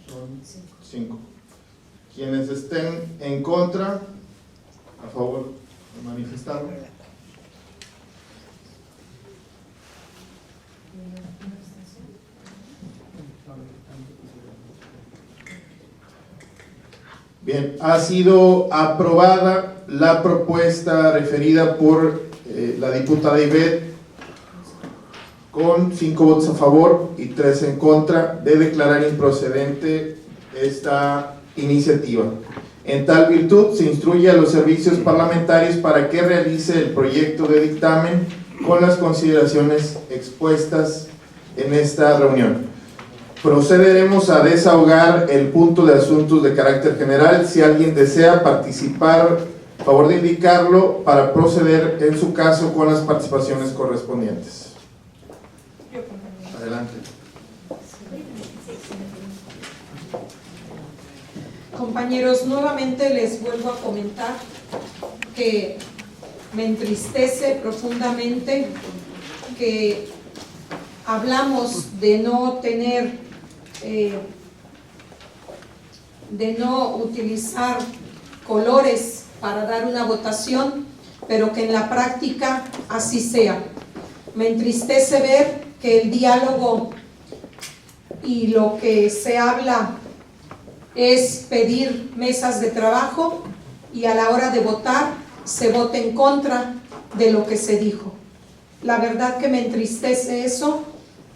Son 5. Quienes estén en contra, a favor de manifestarlo. Bien, ha sido aprobada la propuesta referida por la diputada Ivette con 5 votos a favor y 3 en contra de declarar improcedente esta iniciativa. En tal virtud, se instruye a los servicios parlamentarios para que realice el proyecto de dictamen con las consideraciones expuestas en esta reunión. Procederemos a desahogar el punto de asuntos de carácter general. Si alguien desea participar, favor de indicarlo para proceder en su caso con las participaciones correspondientes. Adelante. Compañeros, nuevamente les vuelvo a comentar que me entristece profundamente que hablamos de no tener, de no utilizar colores para dar una votación, pero que en la práctica así sea. Me entristece ver que el diálogo y lo que se habla es pedir mesas de trabajo y a la hora de votar se vote en contra de lo que se dijo. La verdad que me entristece eso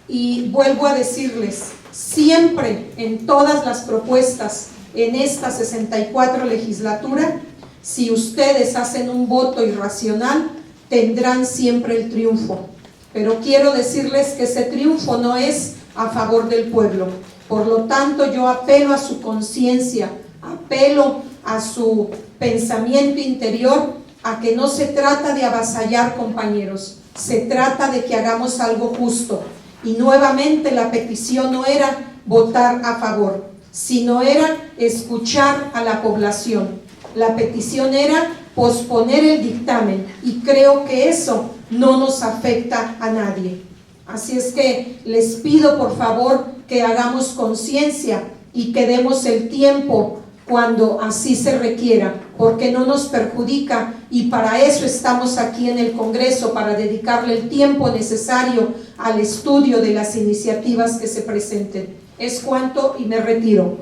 y vuelvo a decirles, siempre en todas las propuestas en esta 64 legislatura, si ustedes hacen un voto irracional, tendrán siempre el triunfo. Pero quiero decirles que ese triunfo no es a favor del pueblo. Por lo tanto, yo apelo a su conciencia, apelo a su pensamiento interior, a que no se trata de avasallar, compañeros, se trata de que hagamos algo justo. Y nuevamente la petición no era votar a favor, sino era escuchar a la población. La petición era posponer el dictamen y creo que eso no nos afecta a nadie. Así es que les pido por favor que hagamos conciencia y que demos el tiempo cuando así se requiera, porque no nos perjudica y para eso estamos aquí en el Congreso, para dedicarle el tiempo necesario al estudio de las iniciativas que se presenten. Es cuanto y me retiro.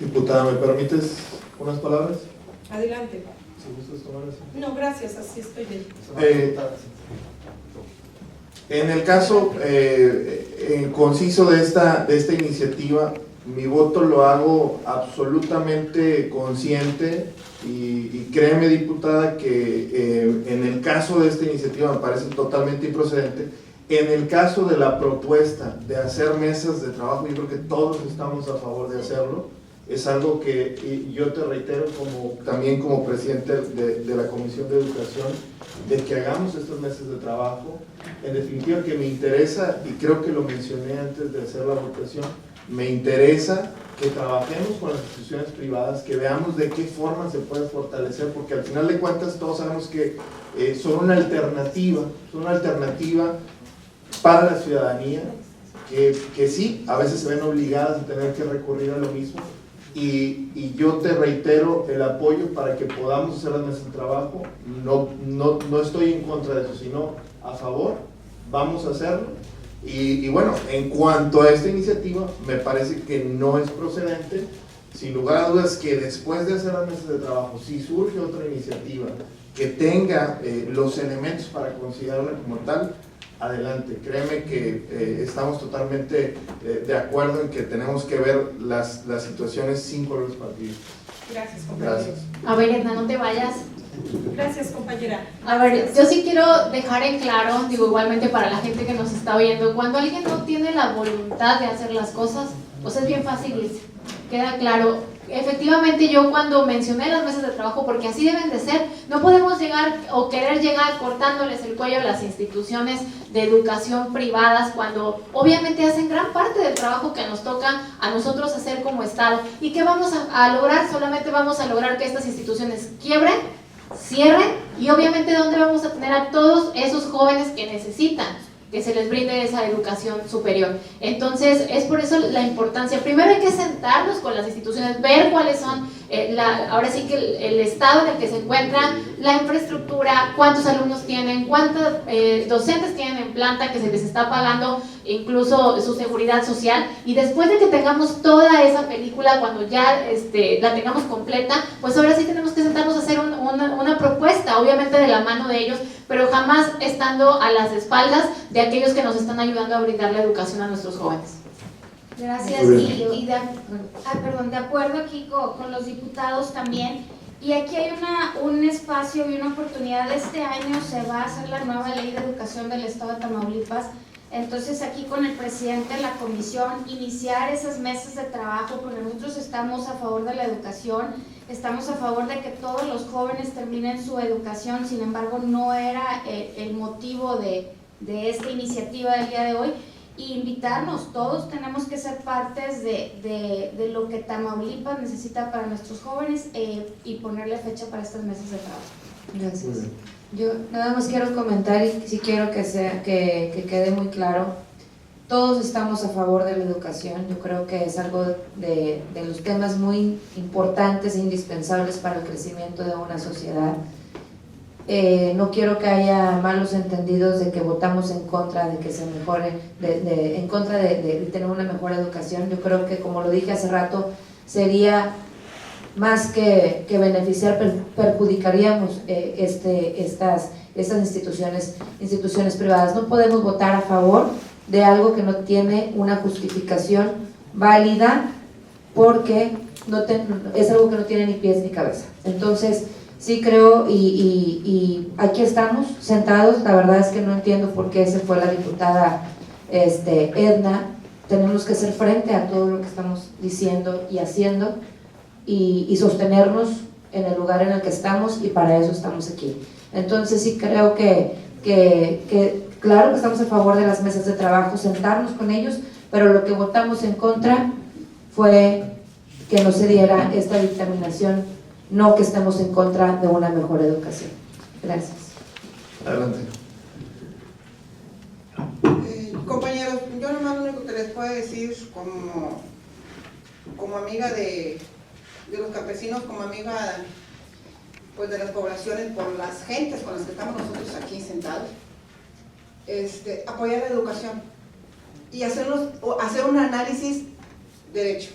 Diputada, ¿me permites unas palabras? Adelante. Si gustas tomar así. No, gracias, así estoy bien. En el caso conciso de esta iniciativa, mi voto lo hago absolutamente consciente y créeme, diputada, que en el caso de esta iniciativa me parece totalmente improcedente. En el caso de la propuesta de hacer mesas de trabajo, yo creo que todos estamos a favor de hacerlo. Es algo que yo te reitero también como presidente de la Comisión de Educación, de que hagamos estas mesas de trabajo. En definitiva, que me interesa, y creo que lo mencioné antes de hacer la votación, me interesa que trabajemos con las instituciones privadas, que veamos de qué forma se puede fortalecer, porque al final de cuentas todos sabemos que son una alternativa para la ciudadanía, que sí, a veces se ven obligadas a tener que recurrir a lo mismo, y yo te reitero el apoyo para que podamos hacer las mesas de trabajo. No estoy en contra de eso, sino a favor, vamos a hacerlo. Y bueno, en cuanto a esta iniciativa, me parece que no es procedente. Sin lugar a dudas que después de hacer las mesas de trabajo, si surge otra iniciativa que tenga los elementos para considerarla como tal, adelante. Créeme que estamos totalmente de acuerdo en que tenemos que ver las situaciones sin colores partidistas. Gracias, compañera. Gracias. A ver, Edna, no te vayas. Gracias, compañera. A ver, yo sí quiero dejar en claro, digo, igualmente para la gente que nos está oyendo, cuando alguien no tiene la voluntad de hacer las cosas, pues es bien fácil irse. Queda claro. Efectivamente, yo cuando mencioné las mesas de trabajo, porque así deben de ser, no podemos llegar o querer llegar cortándoles el cuello a las instituciones de educación privadas cuando obviamente hacen gran parte del trabajo que nos toca a nosotros hacer como Estado. ¿Y qué vamos a lograr? Solamente vamos a lograr que estas instituciones quiebren, cierren y obviamente ¿dónde vamos a tener a todos esos jóvenes que necesitan que se les brinde esa educación superior? Entonces, es por eso la importancia. Primero hay que sentarnos con las instituciones, ver cuáles son, ahora sí que el estado en el que se encuentran, la infraestructura, cuántos alumnos tienen, cuántos docentes tienen en planta que se les está pagando, incluso su seguridad social. Y después de que tengamos toda esa película, cuando ya la tengamos completa, pues ahora sí tenemos que sentarnos a hacer una propuesta, obviamente de la mano de ellos, pero jamás estando a las espaldas de aquellos que nos están ayudando a brindar la educación a nuestros jóvenes. Gracias. Y de acuerdo aquí con los diputados también. Y aquí hay un espacio y una oportunidad. Este año se va a hacer la nueva ley de educación del Estado de Tamaulipas. Entonces aquí con el presidente de la comisión iniciar esas mesas de trabajo, porque nosotros estamos a favor de la educación, estamos a favor de que todos los jóvenes terminen su educación. Sin embargo, no era el motivo de esta iniciativa del día de hoy. Y invitarnos, todos tenemos que ser partes de lo que Tamaulipas necesita para nuestros jóvenes y ponerle fecha para estas mesas de trabajo. Gracias. Yo nada más quiero comentar y sí quiero que quede muy claro. Todos estamos a favor de la educación. Yo creo que es algo de los temas muy importantes e indispensables para el crecimiento de una sociedad. No quiero que haya malos entendidos de que votamos en contra de que se mejore, en contra de tener una mejor educación. Yo creo que, como lo dije hace rato, sería más que beneficiar, perjudicaríamos estas instituciones privadas. No podemos votar a favor de algo que no tiene una justificación válida, porque es algo que no tiene ni pies ni cabeza. Entonces, sí creo, y aquí estamos sentados. La verdad es que no entiendo por qué se fue la diputada Edna. Tenemos que hacer frente a todo lo que estamos diciendo y haciendo, y sostenernos en el lugar en el que estamos, y para eso estamos aquí. Entonces sí creo que claro que estamos a favor de las mesas de trabajo, sentarnos con ellos, pero lo que votamos en contra fue que no se diera esta dictaminación, no que estemos en contra de una mejor educación. Gracias. Adelante. Compañeros, yo nomás lo único que les puedo decir como amiga de los campesinos, como amiga pues de las poblaciones, por las gentes con las que estamos nosotros aquí sentados, apoyar la educación y hacer un análisis derecho,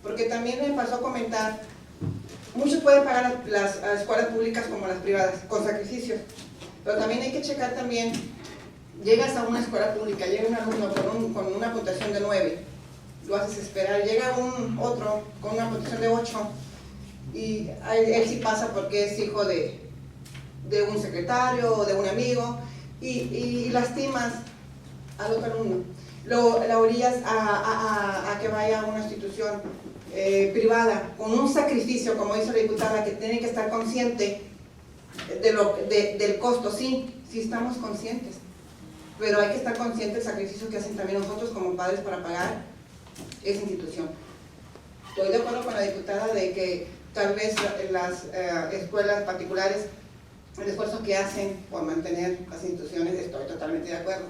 porque también me pasó a comentar, muchos pueden pagar las escuelas públicas como las privadas con sacrificios, pero también hay que checar también. Llegas a una escuela pública, llega un alumno con una puntuación de 9, lo haces esperar, llega otro con una puntuación de 8, y él sí pasa porque es hijo de un secretario o de un amigo, y lastimas al otro alumno, la orillas a que vaya a una institución privada con un sacrificio, como dice la diputada, que tiene que estar consciente del costo. Sí estamos conscientes, pero hay que estar conscientes del sacrificio que hacen también nosotros como padres para pagar esa institución. Estoy de acuerdo con la diputada de que tal vez las escuelas particulares, el esfuerzo que hacen por mantener las instituciones, estoy totalmente de acuerdo,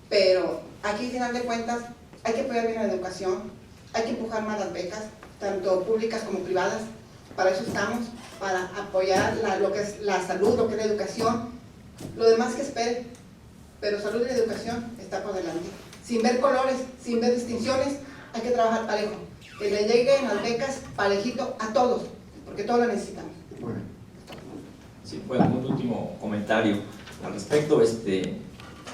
pero aquí, al final de cuentas, hay que apoyar bien la educación, hay que empujar más las becas, tanto públicas como privadas. Para eso estamos, para apoyar lo que es la salud, lo que es la educación, lo demás que espere, pero salud y educación está por delante. Sin ver colores, sin ver distinciones, hay que trabajar parejo, que le lleguen las becas parejito a todos, porque todos lo necesitamos. Bueno. Sí, bueno, un último comentario al respecto.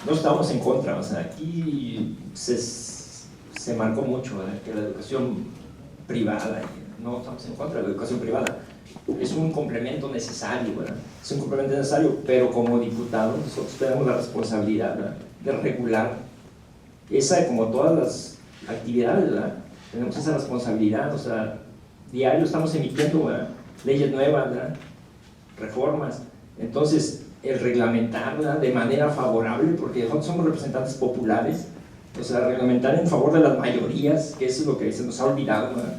No estamos en contra, o sea, aquí se marcó mucho, ¿verdad?, que la educación privada, no estamos en contra de la educación privada, es un complemento necesario, ¿verdad? Es un complemento necesario, pero como diputados nosotros tenemos la responsabilidad, ¿verdad?, de regular esa, como todas las actividades, ¿verdad?, tenemos esa responsabilidad. O sea, diario estamos emitiendo, ¿verdad?, leyes nuevas, ¿verdad?, reformas. Entonces, el reglamentar, ¿verdad?, de manera favorable, porque nosotros somos representantes populares, o sea, reglamentar en favor de las mayorías, que eso es lo que se nos ha olvidado, ¿verdad?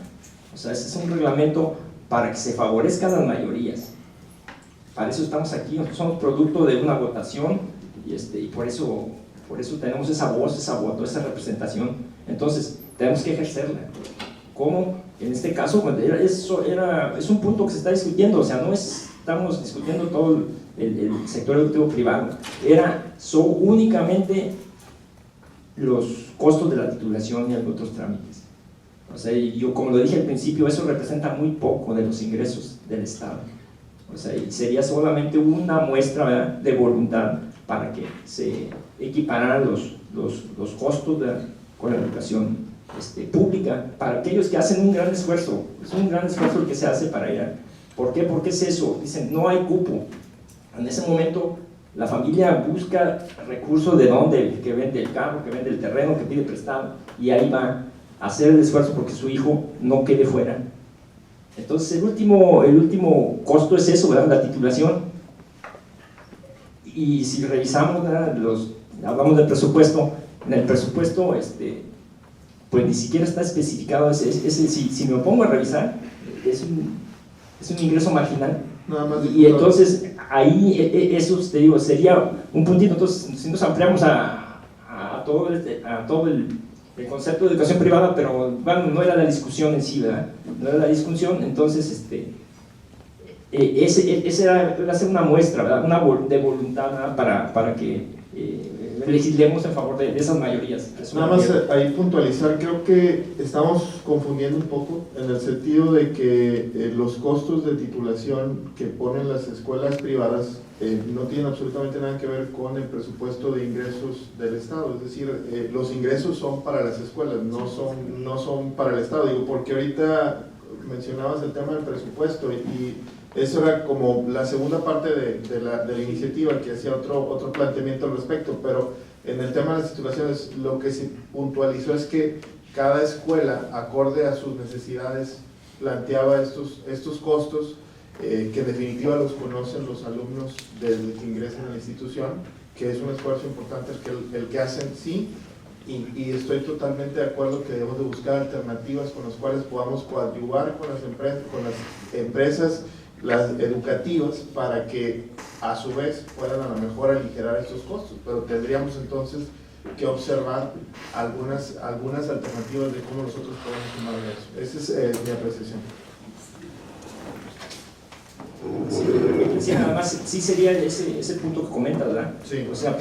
O sea, ese es un reglamento para que se favorezcan las mayorías. Para eso estamos aquí. Nosotros somos producto de una votación, y por eso tenemos esa voz, esa voto, esa representación. Entonces, tenemos que ejercerla. ¿Cómo? En este caso, es un punto que se está discutiendo, o sea, no estamos discutiendo todo el sector educativo privado, son únicamente los costos de la titulación y otros trámites. O sea, yo, como lo dije al principio, eso representa muy poco de los ingresos del Estado. O sea, y sería solamente una muestra, ¿verdad?, de voluntad para que se equipararan los costos con la educación pública, para aquellos que hacen un gran esfuerzo. Es un gran esfuerzo el que se hace para ir a... ¿Por qué? Porque es eso. Dicen, no hay cupo. En ese momento la familia busca recursos de dónde, que vende el carro, que vende el terreno, que pide prestado, y ahí va a hacer el esfuerzo porque su hijo no quede fuera. Entonces el último costo es eso, ¿verdad?, la titulación. Y si revisamos, ¿verdad?, hablamos del presupuesto, en el presupuesto pues ni siquiera está especificado si me pongo a revisar, es un ingreso marginal. Nada más. Y entonces ahí eso, te digo, sería un puntito. Entonces, si nos ampliamos a todo el concepto de educación privada, pero bueno, no era la discusión en sí, ¿verdad? No era la discusión. Entonces ese va a ser una muestra, ¿verdad? De voluntad, ¿verdad? Para que legislemos en favor de esas mayorías. Nada más ahí puntualizar, creo que estamos confundiendo un poco en el sentido de que los costos de titulación que ponen las escuelas privadas no tienen absolutamente nada que ver con el presupuesto de ingresos del Estado, es decir, los ingresos son para las escuelas, no son para el Estado, digo, porque ahorita mencionabas el tema del presupuesto y eso era como la segunda parte de la iniciativa que hacía otro planteamiento al respecto, pero en el tema de las titulaciones lo que se puntualizó es que cada escuela, acorde a sus necesidades, planteaba estos costos que en definitiva los conocen los alumnos desde que ingresan a la institución, que es un esfuerzo importante el que hacen, sí, y estoy totalmente de acuerdo que debemos de buscar alternativas con las cuales podamos coadyuvar con las empresas las educativas para que a su vez puedan a lo mejor aligerar estos costos, pero tendríamos entonces que observar algunas alternativas de cómo nosotros podemos sumar eso. Esa es mi apreciación. Sí, nada más, sí sería ese punto que comentas, ¿verdad? Sí. O sea,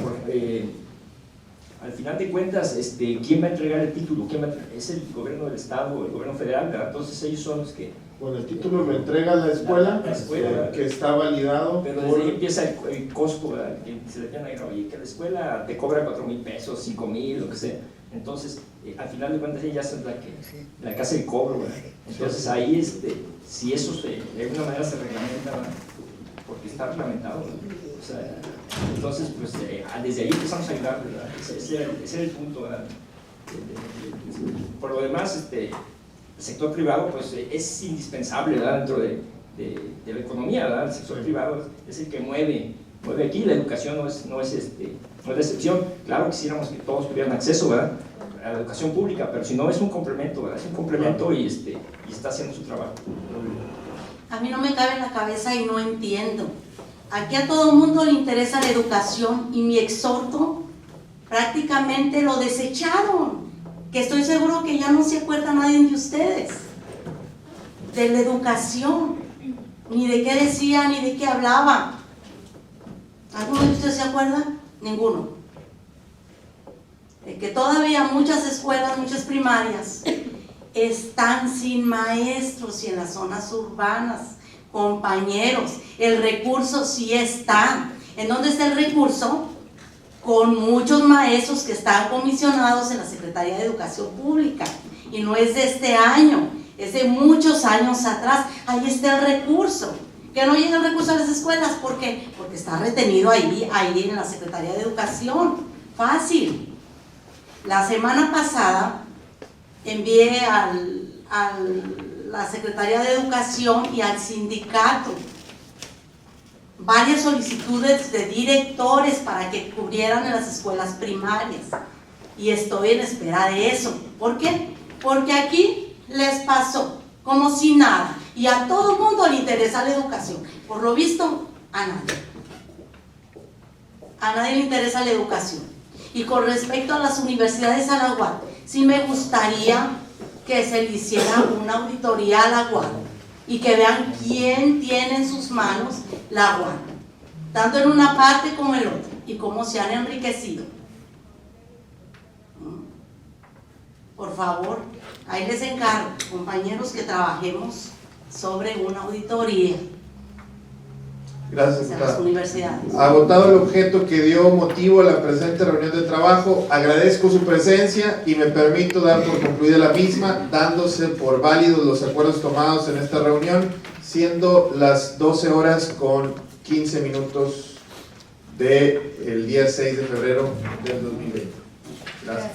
al final de cuentas, ¿quién va a entregar el título? Es el gobierno del Estado, el gobierno federal, ¿verdad? Entonces ellos son los que... Bueno, el título lo entrega la escuela, que está validado. Pero desde ahí empieza el costo, ¿verdad? Que se le tiene a oye, que la escuela te cobra 4,000 pesos, 5,000, lo que sea. Entonces, al final de cuentas, ella es la que hace el cobro, ¿verdad? Entonces ahí, si eso de alguna manera se reglamenta, ¿verdad? Porque está reglamentado, ¿verdad? O sea, entonces, pues, desde ahí empezamos a ayudar, ¿verdad? Ese era el punto, ¿verdad? Por lo demás, el sector privado, pues, es indispensable, ¿verdad? Dentro de la economía, ¿verdad? El sector privado es el que mueve aquí. La educación no es la excepción. Claro, quisiéramos que todos tuvieran acceso, ¿verdad? A la educación pública, pero si no, es un complemento, ¿verdad? Es un complemento y está haciendo su trabajo. A mí no me cabe en la cabeza y no entiendo. Aquí a todo el mundo le interesa la educación y mi exhorto prácticamente lo desecharon, que estoy seguro que ya no se acuerda nadie de ustedes de la educación, ni de qué decía, ni de qué hablaba. ¿Alguno de ustedes se acuerda? Ninguno. De que todavía muchas escuelas, muchas primarias están sin maestros y en las zonas urbanas, compañeros, el recurso sí está. ¿En dónde está el recurso? Con muchos maestros que están comisionados en la Secretaría de Educación Pública, y no es de este año, es de muchos años atrás. Ahí está el recurso. Que no llega el recurso a las escuelas, ¿por qué? Porque está retenido ahí en la Secretaría de Educación. Fácil. La semana pasada envié a la Secretaría de Educación y al sindicato varias solicitudes de directores para que cubrieran en las escuelas primarias, y estoy en espera de eso. ¿Por qué? Porque aquí les pasó como si nada, y a todo el mundo le interesa la educación. Por lo visto, a nadie le interesa la educación. Y con respecto a las universidades a la UAT, sí me gustaría que se le hiciera una auditoría a la UAT y que vean quién tiene en sus manos la UAT, tanto en una parte como en la otra, y cómo se han enriquecido. Por favor, ahí les encargo, compañeros, que trabajemos sobre una auditoría. Gracias, a las universidades. Agotado el objeto que dio motivo a la presente reunión de trabajo, agradezco su presencia y me permito dar por concluida la misma, dándose por válidos los acuerdos tomados en esta reunión, siendo las 12:15 del día 6 de febrero del 2020. Gracias.